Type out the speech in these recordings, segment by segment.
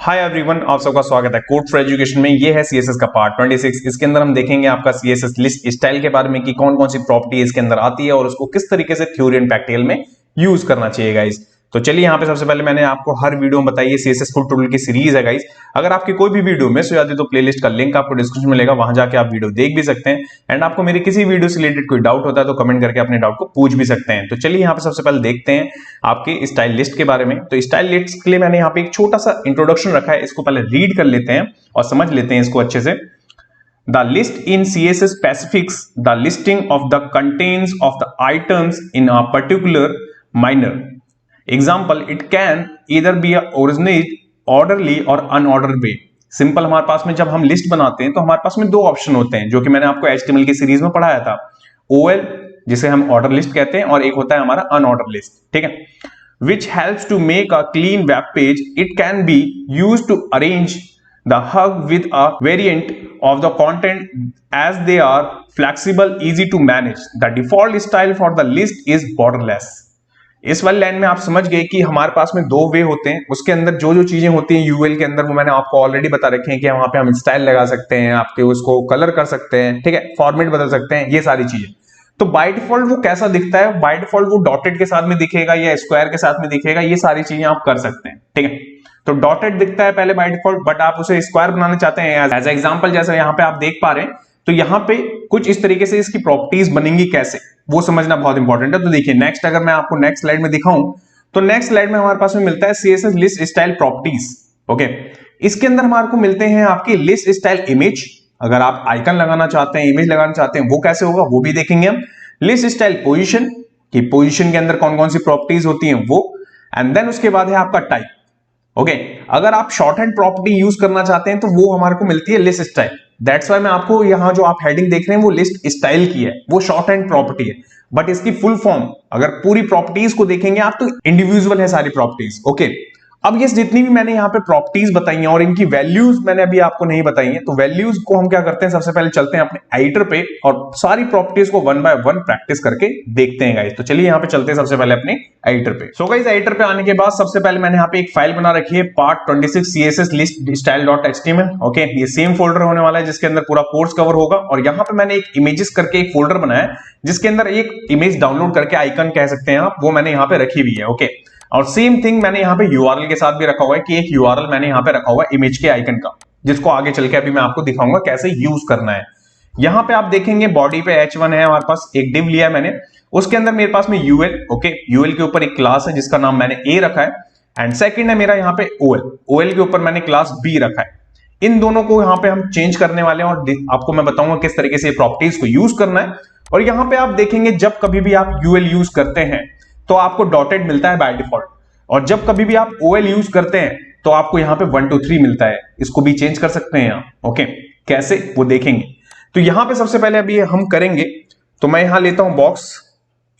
Hi everyone, आप सबका स्वागत है कोड फॉर एजुकेशन में। ये है सीएसएस का पार्ट 26। इसके अंदर हम देखेंगे आपका सीएसएस लिस्ट स्टाइल के बारे में कि कौन कौन सी प्रॉपर्टी इसके अंदर आती है और उसको किस तरीके से थ्योरी एंड प्रैक्टिकल में यूज करना चाहिए गाइस। तो चलिए यहाँ पे सबसे पहले मैंने आपको हर वीडियो में बताई है सीएसएस फुल ट्यूटोरियल की सीरीज है गाइस। अगर आपकी कोई भी वीडियो मिस हो जाती है तो प्लेलिस्ट का लिंक आपको डिस्क्रिप्शन में मिलेगा, वहां जाके आप वीडियो देख भी सकते हैं। एंड आपको मेरी किसी वीडियो से रिलेटेड कोई डाउट होता है तो कमेंट करके अपने डाउट को पूछ भी सकते हैं। तो चलिए यहाँ पे सबसे पहले देखते हैं आपके स्टाइल लिस्ट के बारे में। तो स्टाइल लिस्ट के लिए मैंने यहाँ पे एक छोटा सा इंट्रोडक्शन रखा है, इसको पहले रीड कर लेते हैं और समझ लेते हैं इसको अच्छे से। The list in CSS specifies the listing of the contents of the items in a particular manner. Example, it can either be originated orderly or unordered way. Simple हमारे पास में जब हम लिस्ट बनाते हैं तो हमारे पास में दो ऑप्शन होते हैं जो कि मैंने आपको HTML की सीरीज में पढ़ाया था। OL जिसे हम ऑर्डर लिस्ट कहते हैं और एक होता है हमारा अनऑर्डर लिस्ट, ठीक है। Which helps to make a clean web page. It can be used to arrange the hug with a variant of the content as they are flexible, easy to manage. The default style for the list is borderless. इस वाली line में आप समझ गए कि हमारे पास में दो वे होते हैं, उसके अंदर जो जो चीजें होती हैं यूएल के अंदर वो मैंने आपको ऑलरेडी बता रखे हैं कि वहां पे हम स्टाइल लगा सकते हैं, आपके उसको कलर कर सकते हैं, ठीक है, फॉर्मेट बदल सकते हैं, ये सारी चीजें। तो बाय डिफॉल्ट वो कैसा दिखता है, बाय डिफॉल्ट वो डॉटेड के साथ में दिखेगा या स्क्वायर के साथ में दिखेगा, ये सारी चीजें आप कर सकते हैं, ठीक है। तो डॉटेड दिखता है पहले बाय डिफॉल्ट, बट आप उसे स्क्वायर बनाना चाहते हैं एज एग्जांपल, जैसे यहाँ पे आप देख पा रहे हैं। तो यहाँ पे कुछ इस तरीके से इसकी प्रॉपर्टीज बनेंगी, कैसे वो समझना बहुत इंपॉर्टेंट है। तो देखिए नेक्स्ट, अगर मैं आपको नेक्स्ट स्लाइड में दिखाऊं तो नेक्स्ट स्लाइड में हमारे पास में मिलता है CSS list style properties. Okay, इसके अंदर हमारे को मिलते हैं आपकी लिस्ट स्टाइल इमेज। अगर आप आइकन लगाना चाहते हैं, इमेज लगाना चाहते हैं, वो कैसे होगा वो भी देखेंगे हम। लिस्ट स्टाइल पोजीशन, कि पोजीशन के अंदर कौन कौन सी प्रॉपर्टीज होती हैं वो। एंड देन उसके बाद है आपका टाइप। ओके, अगर आप शॉर्ट हैंड प्रॉपर्टी यूज करना चाहते हैं तो वो हमारे को मिलती है लिस्ट स्टाइल। दैट्स वाई मैं आपको यहां जो आप हेडिंग देख रहे हैं वो लिस्ट स्टाइल की है, वो शॉर्ट हैंड प्रॉपर्टी है। बट इसकी फुल फॉर्म अगर पूरी प्रॉपर्टीज को देखेंगे आप तो इंडिविजुअल है सारी प्रॉपर्टीज। ओके, अब ये जितनी भी मैंने यहाँ पे प्रॉपर्टीज बताई हैं और इनकी वैल्यूज मैंने अभी आपको नहीं बताई हैं, तो वैल्यूज को हम क्या करते हैं, सबसे पहले चलते हैं अपने एडिटर पे और सारी प्रॉपर्टीज को वन बाय वन प्रैक्टिस करके देखते हैं गाइस। तो चलिए यहाँ पे चलते हैं सबसे पहले अपने एडिटर पे। सो गाइस, एडिटर पे आने के बाद सबसे पहले मैंने यहाँ पे एक फाइल बना रखी है part 26 CSS list style.html। Okay, ये सेम फोल्डर होने वाला है जिसके अंदर पूरा कोर्स कवर होगा। और यहाँ पे मैंने एक इमेजेस करके एक फोल्डर बनाया है जिसके अंदर एक इमेज डाउनलोड करके आइकन कह सकते हैं आप, वो मैंने यहाँ पे रखी हुई है। ओके, और सेम थिंग मैंने यहाँ पे यूआरएल के साथ भी रखा हुआ है कि एक यूआरएल मैंने यहाँ पे रखा हुआ है इमेज के आइकन का, जिसको आगे चल के अभी मैं आपको दिखाऊंगा कैसे यूज करना है। यहाँ पे आप देखेंगे बॉडी पे h1 है हमारे पास, एक डिव लिया है मैंने, उसके अंदर मेरे पास में यूएल। ओके, यूएल के ऊपर एक क्लास है जिसका नाम मैंने ए रखा है एंड सेकंड है मेरा यहाँ पे ओएल। ओएल के ऊपर मैंने क्लास बी रखा है। इन दोनों को यहाँ पे हम चेंज करने वाले हैं और आपको मैं बताऊंगा किस तरीके से प्रॉपर्टीज को यूज करना है। और यहाँ पे आप देखेंगे जब कभी भी आप यूएल यूज करते हैं तो आपको डॉटेड मिलता है बाय डिफॉल्ट, और जब कभी भी आप OL यूज करते हैं तो आपको यहाँ पे 1 2 3 मिलता है। इसको भी चेंज कर सकते हैं आप। ओके, कैसे वो देखेंगे। तो यहाँ पे सबसे पहले अभी हम करेंगे, तो मैं यहाँ लेता हूं बॉक्स,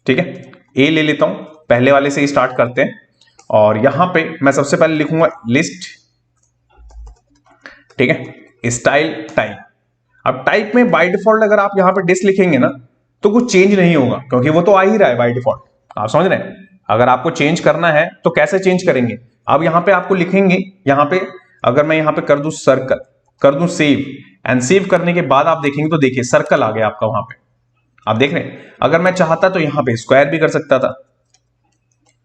ठीक है, ए ले लेता हूं, पहले वाले से ही स्टार्ट करते हैं। और यहाँ पे मैं सबसे पहले लिखूंगा लिस्ट, ठीक है, स्टाइल टाइप। अब टाइप में बाय डिफॉल्ट अगर आप यहाँ पे डिस लिखेंगे ना तो कुछ चेंज नहीं होगा क्योंकि वो तो आ ही रहा है बाय डिफॉल्ट। आप समझ रहे हैं। अगर आपको चेंज करना है तो कैसे चेंज करेंगे, अब यहाँ पे आपको लिखेंगे, यहाँ पे अगर मैं यहाँ पे कर दूं सर्कल, कर दूं सेव, एंड सेव करने के बाद आप देखेंगे तो देखिए सर्कल आ गया आपका वहां पे, आप देख रहे हैं। अगर मैं चाहता तो यहाँ पे स्क्वायर भी कर सकता था।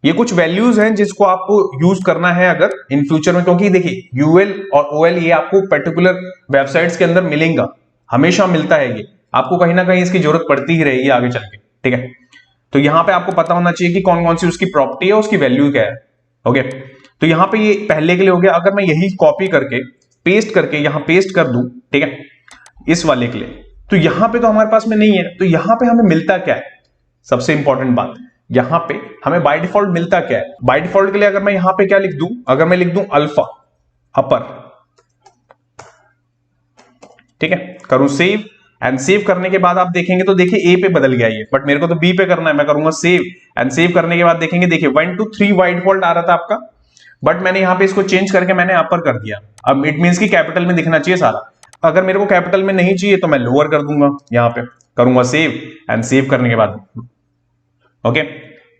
ये कुछ वैल्यूज हैं जिसको आपको यूज करना है अगर इन फ्यूचर में, क्योंकि देखिए यूएल और ओएल ये आपको पर्टिकुलर वेबसाइट्स के अंदर मिलेगा, हमेशा मिलता है, ये आपको कहीं ना कहीं इसकी जरूरत पड़ती ही रहेगी आगे चल के, ठीक है। तो यहाँ पे आपको पता होना चाहिए कि कौन कौन सी उसकी प्रॉपर्टी है, उसकी वैल्यू क्या है। ओके, तो यहाँ पे ये पहले के लिए हो गया। अगर मैं यही कॉपी करके पेस्ट करके यहाँ पेस्ट कर दूं, ठीक है, इस वाले के लिए, तो यहाँ पे तो हमारे पास में नहीं है। तो यहाँ पे हमें मिलता क्या है, सबसे इंपॉर्टेंट बात, यहाँ पे हमें बाय डिफॉल्ट मिलता क्या है। बाय डिफॉल्ट के लिए अगर मैं यहाँ पे क्या लिख दूं, अगर मैं लिख दूं अल्फा अपर, ठीक है, करूं सेव, एंड सेव करने के बाद आप देखेंगे तो देखिए ए पे बदल गया ये, बट मेरे को तो बी पे करना है, मैं करूंगा सेव। एंड सेव करने के बाद देखेंगे देखिए 1 2 3 बाय डिफॉल्ट आ रहा था आपका, बट मैंने यहाँ पे इसको चेंज करके मैंने अपर कर दिया। अब इट मींस कि कैपिटल में दिखना चाहिए सारा। अगर मेरे को कैपिटल में नहीं चाहिए तो मैं लोअर कर दूंगा, यहाँ पे करूंगा सेव, एंड सेव करने के बाद ओके,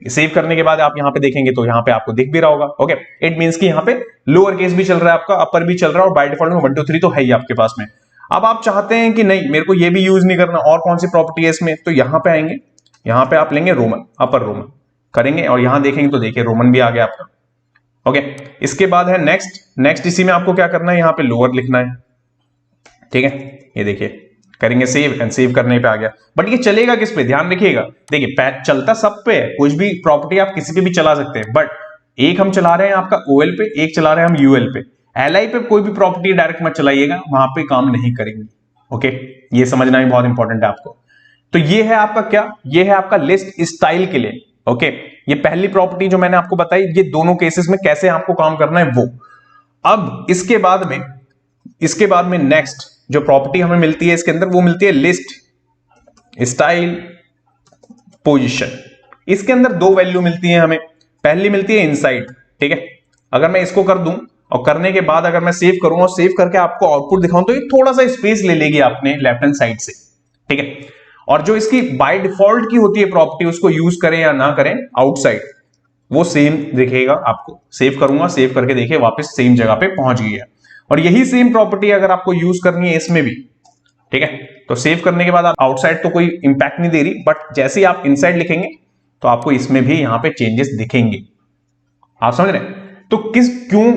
सेव करने के बाद आप यहां पे देखेंगे तो यहां पे आपको दिख भी रहा होगा। ओके, इट मींस कि यहां पे लोअर केस भी चल रहा है आपका, अपर भी चल रहा है, और बाय डिफॉल्ट में 1 2 3 तो है ही आपके पास में। अब आप चाहते हैं कि नहीं मेरे को ये भी यूज नहीं करना, और कौन सी प्रॉपर्टी है इसमें, तो यहां पे आएंगे, यहां पे आप लेंगे रोमन, अपर रोमन करेंगे, और यहां देखेंगे तो देखिए रोमन भी आ गया आपका। ओके, इसके बाद है नेक्स्ट इसी में आपको क्या करना है, यहां पे लोअर लिखना है। ठीक है, ये देखिए करेंगे सेव, एंड सेव करने पे आ गया। बट ये चलेगा किस पे, ध्यान रखिएगा, देखिए चलता सब पे है, कुछ भी प्रॉपर्टी आप किसी पे भी चला सकते हैं, बट एक हम चला रहे हैं आपका ओएल पे, एक चला रहे हैं हम यूएल पे। एलआई पे कोई भी प्रॉपर्टी डायरेक्ट मत चलाइएगा, वहां पे काम नहीं करेंगे। ओके, ये समझना भी बहुत इंपॉर्टेंट है आपको। तो ये है आपका क्या, ये है आपका लिस्ट स्टाइल के लिए। ओके, ये पहली प्रॉपर्टी जो मैंने आपको बताई, ये दोनों केसेस में कैसे आपको काम करना है वो। अब इसके बाद में नेक्स्ट जो प्रॉपर्टी हमें मिलती है इसके अंदर, वो मिलती है लिस्ट स्टाइल पोजीशन। इसके अंदर दो वैल्यू मिलती है हमें, पहली मिलती है इनसाइड। ठीक है, अगर मैं इसको कर दूं और करने के बाद अगर मैं सेव करूं और सेव करके आपको आउटपुट दिखाऊं तो ये थोड़ा सा स्पेस ले लेगी आपने लेफ्ट हैंड साइड से। ठीक है, और जो इसकी बाय डिफॉल्ट की होती है प्रॉपर्टी, उसको यूज करें या ना करें आउटसाइड, वो सेम दिखेगा आपको। सेव करूंगा, सेव करके देखिए वापस सेम जगह पे पहुंच गई है। और यही सेम प्रॉपर्टी अगर आपको यूज करनी है इसमें भी, ठीक है, तो सेव करने के बाद आप आउटसाइड तो कोई इंपैक्ट नहीं दे रही, बट जैसे ही आप इनसाइड लिखेंगे तो आपको इसमें भी यहां पे चेंजेस दिखेंगे। आप समझ रहे हैं? तो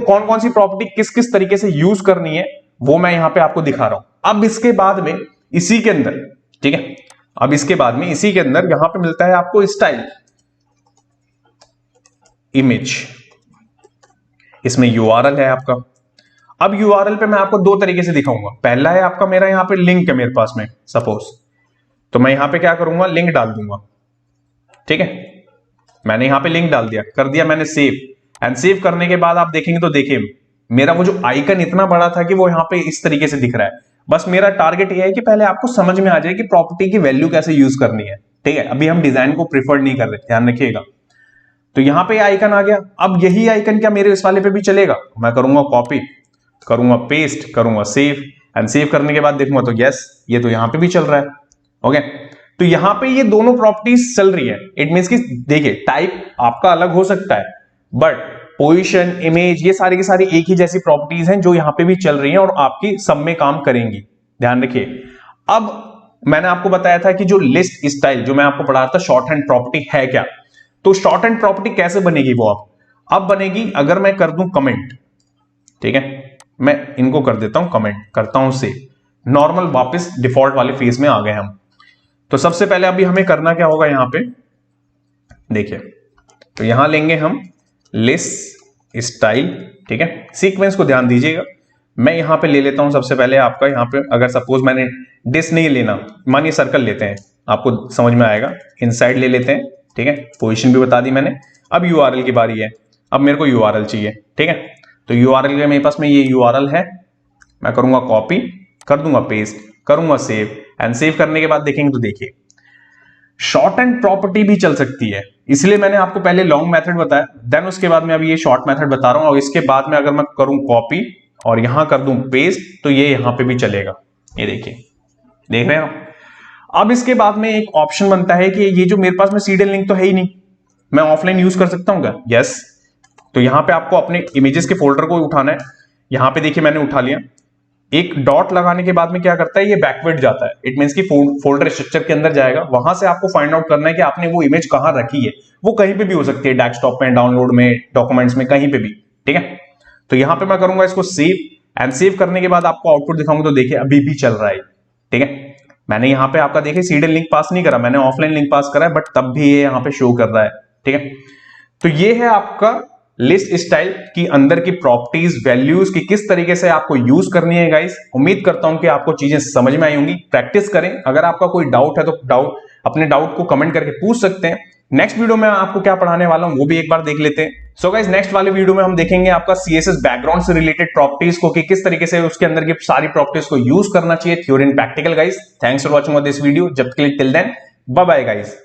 कौन कौन सी प्रॉपर्टी किस किस तरीके से यूज करनी है वो मैं यहां पे आपको दिखा रहा हूं। अब इसके बाद में इसी के अंदर, ठीक है, अब इसके बाद में इसी के अंदर यहां पे मिलता है आपको स्टाइल इमेज, इसमें यूआरएल है आपका। अब यूआरएल पे मैं आपको दो तरीके से दिखाऊंगा। पहला है आपका, मेरा यहां पे लिंक है मेरे पास में सपोज, तो मैं यहां पे क्या करूंगा, लिंक डाल दूंगा। ठीक है, मैंने यहां पे लिंक डाल दिया, कर दिया मैंने सेव, एंड सेव करने के बाद आप देखेंगे तो देखिए मेरा वो जो आइकन इतना बड़ा था कि वो यहां पे इस तरीके से दिख रहा है। बस मेरा टारगेट ये है कि पहले आपको समझ में आ जाए कि प्रॉपर्टी की वैल्यू कैसे यूज करनी है। ठीक है, अभी हम डिजाइन को प्रिफर नहीं कर रहे, ध्यान रखिएगा। तो यहां पे आइकन आ गया। अब यही आइकन क्या मेरे इस वाले पे भी चलेगा? मैं करूंगा कॉपी, करूंगा पेस्ट, करूंगा सेव, एंड सेव करने के बाद देखूंगा तो यस, ये तो यहां पे भी चल रहा है। ओके, तो यहां पे ये दोनों प्रॉपर्टीज चल रही है। इट मींस कि देखिए टाइप आपका अलग हो सकता है, बट पोजीशन, इमेज, ये सारी की सारी एक ही जैसी प्रॉपर्टीज हैं जो यहां पे भी चल रही हैं और आपकी सब में काम करेंगी। ध्यान रखिए। अब मैंने आपको बताया था कि जो लिस्ट स्टाइल जो मैं आपको पढ़ा रहा था, शॉर्ट हैंड प्रॉपर्टी है क्या। तो शॉर्ट हैंड प्रॉपर्टी कैसे बनेगी वो अब बनेगी अगर मैं कर दूं कमेंट। ठीक है, मैं इनको कर देता हूं कमेंट, करता हूं से नॉर्मल, वापस डिफॉल्ट वाले फेज में आ गए हम। तो सबसे पहले अभी हमें करना क्या होगा, यहां पे देखिए, तो यहां लेंगे हम लिस्ट स्टाइल। ठीक है, सीक्वेंस को ध्यान दीजिएगा। मैं यहां पे ले लेता हूं सबसे पहले आपका, यहां पे अगर सपोज मैंने डिस नहीं लेना, मानिए सर्कल लेते हैं, आपको समझ में आएगा। इनसाइड ले लेते हैं, ठीक है, पोजीशन भी बता दी मैंने। अब यूआरएल की बारी है, अब मेरे को यूआरएल चाहिए। ठीक है, तो यूआरएल के मेरे पास में ये यूआरएल है, मैं करूंगा कॉपी, कर दूंगा पेस्ट, करूंगा सेव, एंड सेव करने के बाद देखेंगे तो देखिए शॉर्ट एंड प्रॉपर्टी भी चल सकती है। इसलिए मैंने आपको पहले लॉन्ग मेथड बताया, देन उसके बाद में अभी ये शॉर्ट मेथड बता रहा हूं। और इसके बाद में अगर मैं करूं कॉपी और यहां कर दूं पेस्ट, तो ये यहां पे भी चलेगा। ये देखिए, देख रहे हो। अब इसके बाद में एक ऑप्शन बनता है कि ये जो मेरे पास में सीडीएल लिंक तो है ही नहीं, मैं ऑफलाइन यूज कर सकता हूं क्या? यस। तो यहां पे आपको अपने इमेजेस के फोल्डर को उठाना है। यहां पे देखिए मैंने उठा लिया। एक डॉट लगाने के बाद में क्या करता है, ये बैकवर्ड जाता है। इट मींस कि फोल्डर स्ट्रक्चर के अंदर जाएगा। वहां से आपको फाइंड आउट करना है कि आपने वो इमेज कहां रखी है। वो कहीं पे भी हो सकती है, डेस्कटॉप में, डाउनलोड में, डॉक्यूमेंट्स में, कहीं पे भी। ठीक है, तो यहां पे मैं करूंगा इसको सेव, एंड सेव करने के बाद आपको आउटपुट दिखाऊंगा तो देखिए अभी भी चल रहा है। ठीक है, मैंने यहां पे आपका देखिए सीडीएल लिंक पास नहीं करा, मैंने ऑफलाइन लिंक पास करा है, बट तब भी ये यहां पे शो कर रहा है। ठीक है, तो ये है आपका लिस्ट स्टाइल की अंदर की प्रॉपर्टीज, वैल्यूज की किस तरीके से आपको यूज करनी है गाइस। उम्मीद करता हूं कि आपको चीजें समझ में आई होंगी। प्रैक्टिस करें। अगर आपका कोई डाउट है तो अपने डाउट को कमेंट करके पूछ सकते हैं। नेक्स्ट वीडियो में आपको क्या पढ़ाने वाला हूं वो भी एक बार देख लेते हैं। सो गाइस, नेक्स्ट वाले वीडियो में हम देखेंगे आपका सीएसएस बैकग्राउंड से रिलेटेड प्रॉपर्टीज को, कि किस तरीके से उसके अंदर की सारी प्रॉपर्टीज को यूज करना चाहिए, theory and practical guys. Thanks for watching this video. जब तक till then, bye bye guys.